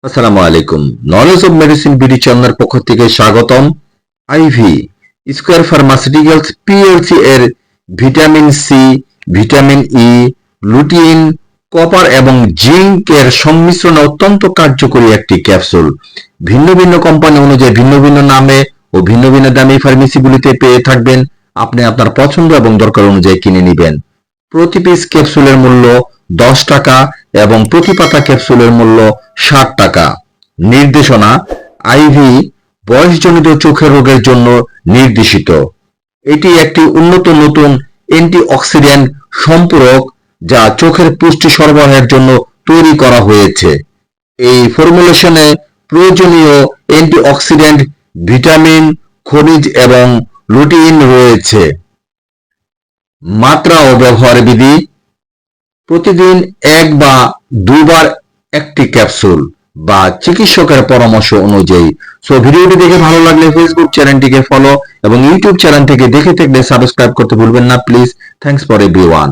আসসালামু আলাইকুম। Knowledge of medicine BD চ্যানেলের পক্ষ থেকে স্বাগতম। আইভি স্কয়ার ফার্মাসিউটিক্যালস পিএলসি এর vitamin C, vitamin E, lutein, copper এবং জিঙ্ক এর সংমিশ্রণে অত্যন্ত কার্যকরী একটি ক্যাপসুল। ভিন্ন ভিন্ন কোম্পানি অনুযায়ী ভিন্ন ভিন্ন নামে ও ভিন্ন ভিন্ন দামে ফার্মেসিগুলিতে পেয়ে থাকবেন। আপনি আপনার পছন্দ এবং দরকার অনুযায়ী কিনে নেবেন। প্রতি পিস ক্যাপসুলের মূল্য 10 টাকা এবং প্রতি পাতা ক্যাপসুলের মূল্য 60 টাকা। নির্দেশনা: আইভি বয়সজনিত চোখের রোগের জন্য নির্দেশিত। এটি একটি উন্নত নতুন অ্যান্টিঅক্সিডেন্ট সম্পূরক যা চোখের পুষ্টি সরবরাহের জন্য তৈরি করা হয়েছে। এই ফর্মুলেশনে প্রয়োজনীয় অ্যান্টিঅক্সিডেন্ট, ভিটামিন, খনিজ এবং লুটিন রয়েছে। মাত্রা ও ব্যবহার বিধি: প্রতিদিন 1 বা 2 বার একটি ক্যাপসুল বা চিকিৎসকের পরামর্শ অনুযায়ী। সো ভিডিওটি দেখে ভালো লাগলে ফেসবুক চ্যানেলটিকে ফলো এবং ইউটিউব চ্যানেল থেকে দেখে থাকলে সাবস্ক্রাইব করতে ভুলবেন না প্লিজ। Thanks for everyone.